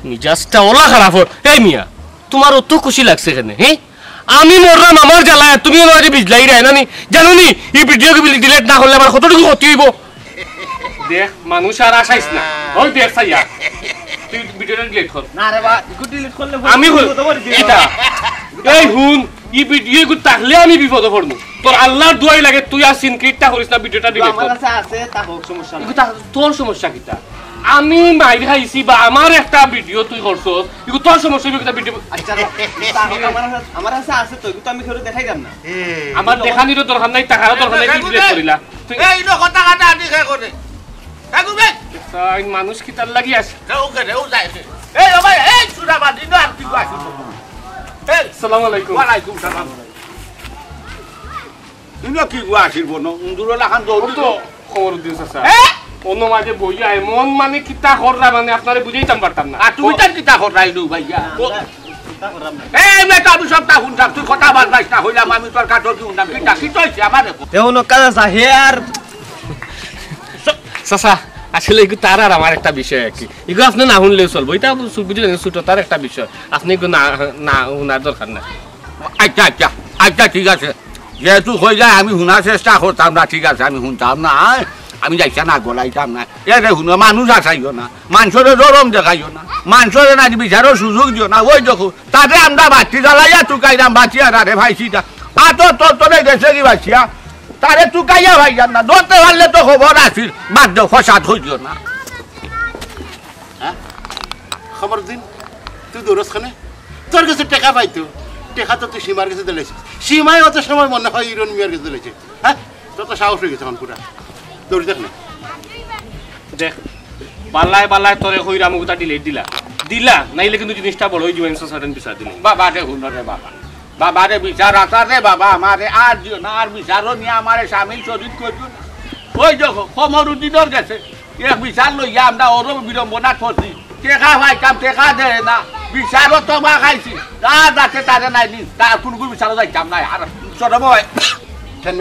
মিজাজটা ওলা খারাপ হল এই মিয়া তোমার অত খুশি লাগছে এখানে হ্যাঁ আমি মরলাম আমার জ্বালায় তুমি আমাকে বিজলাই রে নানি জানো নি এই ভিডিও ডিলিট না করলে আমার কতটুকু ক্ষতি হইব দেখ মানুষ আর আসাইস না ওই দেখ সাইয়া তুই ভিডিওটা ডিলিট কর না রে বা ইকু ডিলিট করলে আমি এটা এই হুন এই ভিডিও কো তাহলে আমি বিপদে পড়ব তোর আল্লাহর দোয়াই লাগে তুই আর সিনক্রিটটা করিস না ভিডিওটা ডিলিট কর আমার কাছে আছে তা হোক সমস্যা না ইকু তোর সমস্যা কিটা আমি মাইর খাইছি বা আমার একটা ভিডিও তুই করছস ইকু তোর সমস্যা একটা ভিডিও আচ্ছা তা হোক আমার কাছে আছে তো ইকু তো আমি করে দেখাই দাম না আমার দেখানিরও দরকার নাই টাকারও দরকার নাই ডিলিট করিলা তুই এই নো কথা কাটা আদি খাই করে এগুবে তাই মানুষ কি তার লাগি আছে ও যাইছে এই ও ভাই এই সুরা বাদি না আর কি কইছিস এই আসসালামু আলাইকুম ওয়া আলাইকুম সালাম ইনো কি গুয়াছিস বনো উন্দুর লাখান দৌড় তো খবর দিছ স্যার হ্যাঁ অন্য মাঝে বইয়া এমন মানে কিতা কররা মানে আপনারে বুঝাইতাম পারতাম না আর তুমি তার কিতা করাইলু ভাইয়া চিন্তা করলাম না এই মেটা আমি সবটা শুনতাম তুই কথা বাজবাইস না হইলাম আমি তোর কাটর কি শুনতাম কিতা কি তৈছে আমার তেও কাজ আছে হে আর চাচা আসলে এগুলো তার আর আমার একটা বিষয় আর কি এগুলো আপনি না শুনলেও চলবো এটা বুঝলেন ছোট তার একটা বিষয় আপনি এগুলো না শোনার দরকার নাই আচ্ছা আচ্ছা আচ্ছা ঠিক আছে যেহেতু হয়ে যায় আমি শোনার চেষ্টা করতাম না ঠিক আছে আমি শুনতাম না আমি যাইছা না গলাইতাম না এরে শুনো মানুষ আসাইও না মানুষের জরম দেখাইও না মানুষের না বিচারও সুযোগ দিও না ওই দেখো তাতে আমরা বাচ্চি জ্বালাইয়া টুকাইলাম বাচ্চিয়া তারে ভাইছিটা আতো তোর তোরে গেছে কি বাচ্চিয়া তারে টুকাইয়া ভাই যান না ধরতে পারলে তো খবর আসিল বাধ্য ফসাদ হইও না খবর দিন তুই দৌড়স খানে তোর কাছে টাকা পাইতো টাকা তো তুই সীমার কাছে দিলেছিস সীমায় অত সময় মনে হয় ইরন মিয়ার কাছে দিলেছে হ্যাঁ তোর তো সাহস হয়ে গেছে এখন পুরা দৌড়ি দেখ না দেখ বালায় তোরে কইরা মুগটা দিলা নাইলে কিন্তু জিনিসটা বড় হই জীবন সার্টেন বিচার দিল বাবা রে শুনো রে বাবা বাবা রে বিচার আসার রে বাবা আমারে আর দিও না আর বিচারও নিয়ে আমারে সামিল শরীর করছো না ওই দেখো কমরুদ্দিনের গেছে এক বিচার লইয়া আমরা ওরও বিড়ম্বনা করছি টেকা ভাইতাম টেকা দে না বিচারও তো মা খাইছি তার যাতে তারে নাই নি তার কোনো বিচারও যাইতাম নাই আর ছোট ভাই কেন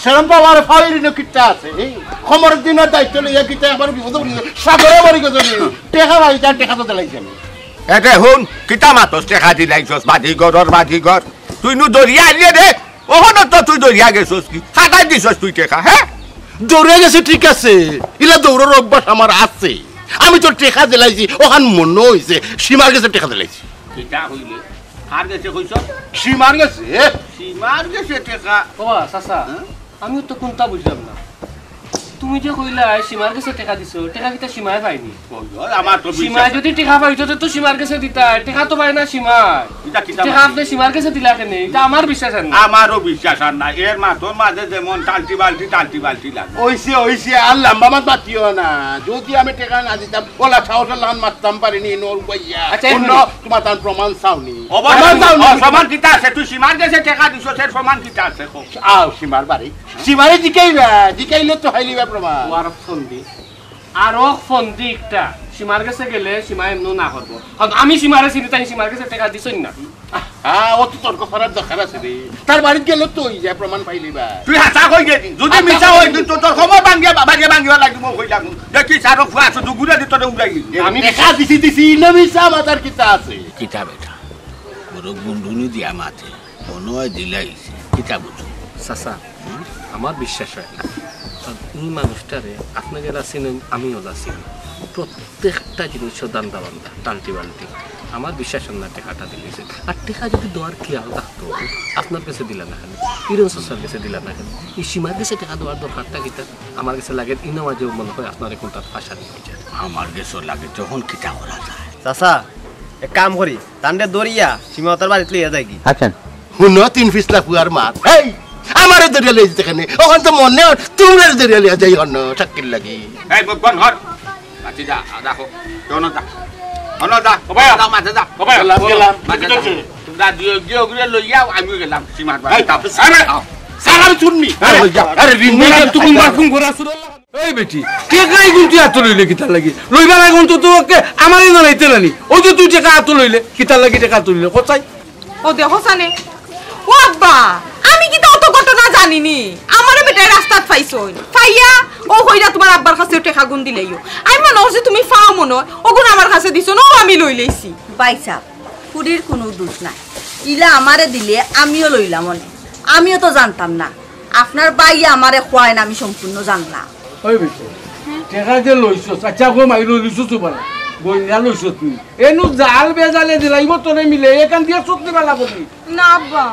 সেরম তো আমার ফাইরিনো কিটা আছে খবর দিনের দায়িত্ব লইয়া কিটা আমার বিপদ সাগরে বাড়ি গেছে টেকা ভাই তার টেকা তো দিলাইছে আমি এতে শুন কিতা মাতস টেকা দিলাইছস বাধিঘর তুই নু দরিয়া আনিয়ে দে ওখানে তো তুই দরিয়া গেছস কি খাটাই দিছস তুই টেকা হ্যাঁ দৌড়ে গেছে ঠিক আছে ইলা দৌড়ের অভ্যাস আমার আছে আমি তো টেকা দিলাইছি ওখান মনে হয়েছে সীমার গেছে টেকা দিলাইছি কিতা হইলে আর গেছে কইছ সীমার গেছে সীমার গেছে টেকা বাবা চাচা আমি তো কোনটা বুঝলাম না তুমি যে কইলা সীমার কাছে টাকা দিছো টাকা কিটা সীমায় পাইনি আমার তো সীমায় যদি টাকা পাইতো তো সীমার কাছে দিতা টাকা তো পাই না সীমায় এটা কিতা টাকা আপনি সীমার কাছে দিলা কেন এটা আমার বিশ্বাস না আমারও বিশ্বাস আর না এর মাথর মাঝে যেমন টালটি বালটি লাগে ওইসে আর লম্বা মাত বাতিও না যদি আমি টেকা না দিতাম ওলা সাহসের লান মারতাম পারিনি নোর বইয়া অন্য তোমার তার প্রমাণ চাওনি সমান কিতা আছে তুই সীমার কাছে টাকা দিছো সে সমান কিতা আছে আও সীমার বাড়ি সীমারে জিকাইলে তো হাইলিবা প্রমাণ আরো ফন্দি একটা সীমার কাছে গেলে সীমা এমন না করবো কারণ আমি সীমারে চিনি তাই সীমার কাছে টাকা দিছই না হ্যাঁ ও তো তর্ক করার দরকার আছে রে তার বাড়িতে গেলে তো ওই যায় প্রমাণ পাইলিবা তুই হাসা কই গেলি যদি মিছা হই তো তোর খবর ভাঙ্গিয়া লাগিব কইলাম দেখি সারক ফুয়াছো দুগুড়া দি তোরে উড়াই আমি দেখা দিছি না মিছা মাতার কিতা আছে কিতা বেটা বড় গুন্ডুনি দিয়া মাতে কোন দিলাইছে কিতা বুঝো চাচা আমার বিশ্বাস হয় না এই মানুষটারে আপনি যারা চিনেন আমিও যা চিনি প্রত্যেকটা জিনিসের দান্দা বান্দা টাল্টি বাল্টি আমার বিশ্বাস না টেকাটা দিলেছে আর টেকা যদি দেওয়ার খেয়াল থাকতো আপনার কাছে দিলা না কেন হিরণ সোসার কাছে দিলা না কেন এই সীমার কাছে টাকা দেওয়ার দরকারটা কিতা আমার কাছে লাগে ইনমাজেও মনে হয় আপনার এখন তার ফাঁসা দিয়ে যায় আমার কাছে লাগে যখন কিতা করা যায় চাচা এক কাম করি তান্ডে দরিয়া সীমাতার বাড়িতে লইয়া যাই কি আচ্ছা শুনো 3 পিছলা পুয়ার মাত এই আমারে দরিয়া লই যেতে কেনে ওখান তো মনে তোমরা দরিয়া লইয়া যাই হন চাকরির লাগি এই বকন হর আচ্ছা যা দেখো কোন যা হলো যা কবাই দাও মাঝে যা কবাই গেলাম মাঝে যা তোমরা দিও গিয়ে লইয়াও আমিও গেলাম সীমার বাড়ি সালাম শুননি আরে রিন্দি তুমি মারকুম করে আসুন এই বেটি কে কাই গুনতি আত লইলে কিতা লাগি লইবা না কোন তো তোকে আমারই না লাইতে নানি ওই যে তুই টাকা আত লইলে কিতা লাগি টাকা আত লইলে কোথায় ও দেখো সানে ও আব্বা আমি কি তো অত ঘটনা জানিনি আমারে বেটায় রাস্তাত পাইছই পাইয়া ও কইরা তোমার আব্বার কাছে টাকা গুন দিলেইও আমি মনে হচ্ছে তুমি ফাও মনে ও গুণ আমার কাছে দিছো না আমি লই লইছি বাইসা পুরীর কোনো দোষ নাই ইলা আমারে দিলে আমিও লইলাম মনে আমিও তো জানতাম না আপনার বাই আমারে খোয়ায় না আমি সম্পূর্ণ জানলাম ওই বেটি টাকা যে লইছ আচ্ছা গো মাই লইছ সুপার গইনা লইছ তুই এনু জাল বেজালে দিলাইব তোরে মিলে এখান দিয়ে সত্যি বালা বলি না আব্বা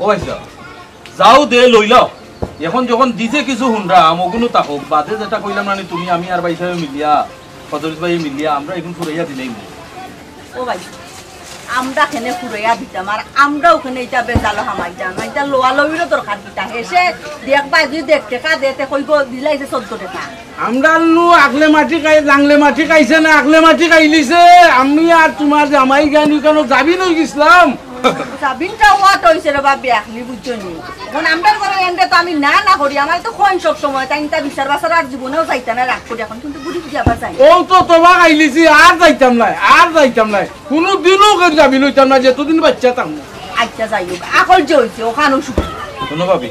ও আচ্ছা যাও দে লইলাও এখন যখন দিছে কিছু হুন্ডা মগুনো তাহক বাদে যেটা কইলাম না তুমি আমি আর ভাই সাহেব মিলিয়া ফদরিস ভাই মিলিয়া আমরা এখন ফুরাইয়া দিলেই ও ভাই আমরা কেনে ফুরাইয়া দিতাম আর আমরা ওখানে এটা বেজালো হামাই যান এটা লোয়া লইরও দরকার দিতা হেসে দেখবা যদি দেখতে কা দেতে কইব দিলাইছে 14 টাকা আমরা নু আগলে মাটি খাই জাংলে মাটি খাইছে না আগলে মাটি খাইলিছে আমি আর তোমার জামাই গানি কেন যাবি নই গেছিলাম সাবিনটা ওয়াট হইছে রে বাবা আপনি বুঝছনি এখন আমরা করে এন্ডে তো আমি না না করি আমার তো কোন সব সময় তাইনটা বিচার বাসার আর জীবনেও যাইতা না রাখ করি এখন কিন্তু বুড়ি বুঝি আবার যাই ও তো তোমা খাইলিছি আর যাইতাম না কোনো দিনও করে যাবি লইতাম না যতদিন বাচ্চা তাম না আচ্ছা যাই হোক আকল যে হইছে ওখানেও শুধু শোনো ভাবি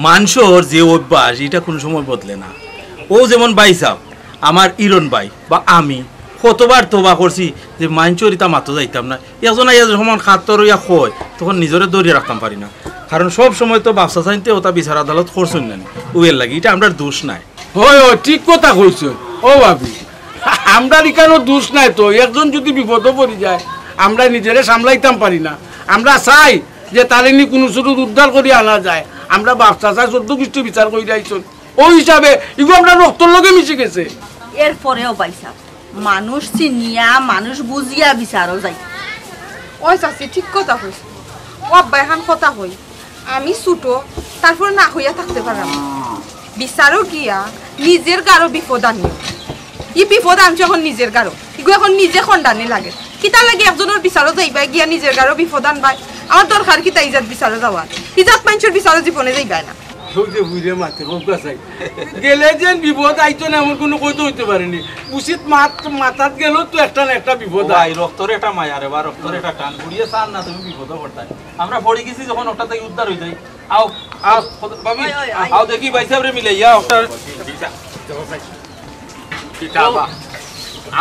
মানুষের যে অভ্যাস এটা কোনো সময় বদলে না ও যেমন ভাই সাহেব আমার ইরন ভাই বা আমি কতবার তোবা করছি যে মাইনচরিতা মাতো যাইতাম না একজন সমান খাতর ইয়া হয় তখন নিজরে দৌড়িয়ে রাখতাম পারি না কারণ সব সময় তো ব্যবসা চাইতে ওটা বিচার আদালত করছেন না ওয়ের লাগে এটা আমরা দোষ নাই হয় ঠিক কথা কইছ ও ভাবি আমরা এখানে দোষ নাই তো একজন যদি বিপদ পড়ে যায় আমরা নিজেরে সামলাইতাম পারি না আমরা চাই যে তারিনি কোনো শুধু উদ্ধার করে আনা যায় আমরা ব্যবসা চাই 14 খ্রিস্ট বিচার করে যাইছেন ওই হিসাবে এগুলো আমরা রক্তর লগে মিশে গেছে এরপরেও পাইছা মানুষ চিনিয়া মানুষ বুঝিয়া বিচারও যাই ওই চাচি ঠিক কথা কইছে ও আব্বা এখন কথা কই আমি ছুটো তারপর না হইয়া থাকতে পারলাম বিচারও গিয়া নিজের গারো বিপদ আনিও ই বিপদ আনছে এখন নিজের গারো এগুলো এখন নিজে খন্ডানি লাগে কিতা লাগে একজনের বিচারও যাইবা গিয়া নিজের গারো বিপদ আনবাই আমার দরকার কিতা ইজাত বিচারও যাওয়ার ইজাত মানুষের বিচারও জীবনে যাইবাই না গেলে যেন বিপদ আইতো না এমন কোনো কইতে হইতে পারেনি উচিত মাথাত গেল তো একটা না একটা বিপদ ভাই রক্তর একটা মায়া রে বা রক্তর একটা টান ঘুরিয়ে চান না তুমি বিপদ করতাই আমরা পড়ে গেছি যখন ওটা থেকে উদ্ধার হয়ে যাই আও আও ভাবি আও দেখি ভাই সাহেব রে মিলে ইয়া ওটা কিতাবা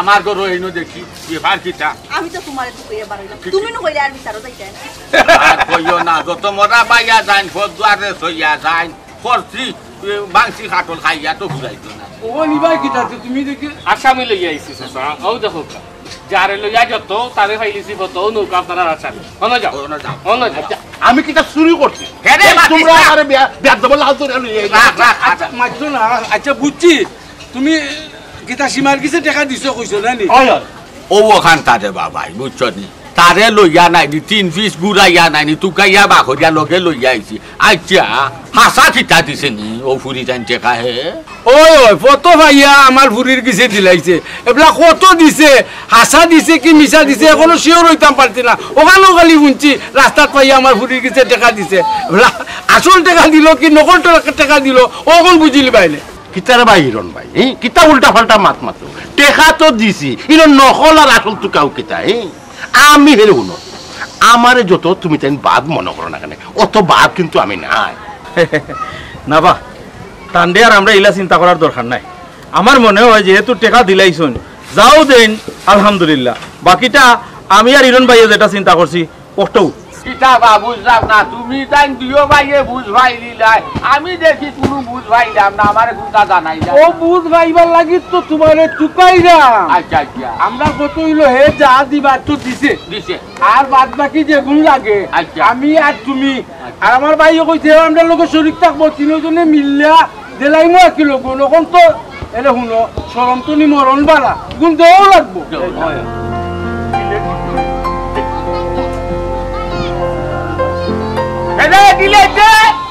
আমার গরো এনো দেখি এবার কিতা আমি তো তোমার তো কইয়া বাড়াইলাম তুমি ন কইলে আর বিচারও যাইতে না কইও না যত মরা বাইয়া যাইন ফদুয়ারে সইয়া যাইন ফরছি বাংসি খাটল খাইয়া তো ঘুরাইতো না ও নিবাই কিতাতে তুমি দেখি আসামি লইয়া আইছি চাচা ও দেখো যারে লইয়া যত তারে ফাইলিছি কত নৌকা আপনারা আসামি হন যাও হন যাও আমি কিটা চুরি করছি কেরে তোমরা আরে বিয়ার দেব লাল তো মাইতো না আচ্ছা বুঝছি তুমি কিতা সীমার কিছু টাকা দিছো কইছো না নি ও ওখান তারে বাবাই বুঝছো নি তারে লইয়া নাইনি 3 পিস গুড়াইয়া নাইনি তুকাইয়া বাখরিয়া লগে লইয়া আইছি আচ্ছা হাসা কিতা দিছে নি ও ফুরি জান টেকা হে ওই ফটো ভাইয়া আমার ফুরির কিছু দিলাইছে এবলা কত দিছে হাসা দিছে কি মিশা দিছে এখনো শিওর হইতাম পারছি না ওখানেও খালি শুনছি রাস্তাত পাইয়া আমার ফুরির কিছু টাকা দিছে আসল টাকা দিল কি নকল টাকা দিল ওখন বুঝিলি পাইলে কিতার ভাই হিরণ ভাই কিতা উল্টা ফাল্টা মাত মাতো টেকা তো দিছি হিরণ নকল আর আসল তো কাউ কিতা আমি হেরে শুনো আমারে যত তুমি তাই বাদ মনে করো না কেন অত বাদ কিন্তু আমি নাই না বা টান্ডে আর আমরা ইলা চিন্তা করার দরকার নাই আমার মনে হয় যেহেতু টেকা দিলাইছুন যাও দেন আলহামদুলিল্লাহ বাকিটা আমি আর ইরন ভাইয়া যেটা চিন্তা করছি ওটাও কিতাবা বুঝলাম না তুমি তাই দুইও ভাইয়ে বুঝ ভাই দিলাই আমি দেখি কোনো বুঝ ভাইলাম না আমার কোনটা জানাই না ও বুঝ ভাইবার লাগি তো তোমারে চুকাইরা আচ্ছা আচ্ছা আমরা কত হইলো হে যা দিবা তো দিছে দিছে আর বাদ বাকি যেগুন লাগে আচ্ছা। আমি আর তুমি আর আমার ভাইও কইছে আমরা লোক শরীর থাকবো তিনজনে মিললা দেলাইমো একই লোক এখন তো এলে শুনো শরম তো নি মরণ বালা গুণ দেওয়াও লাগবো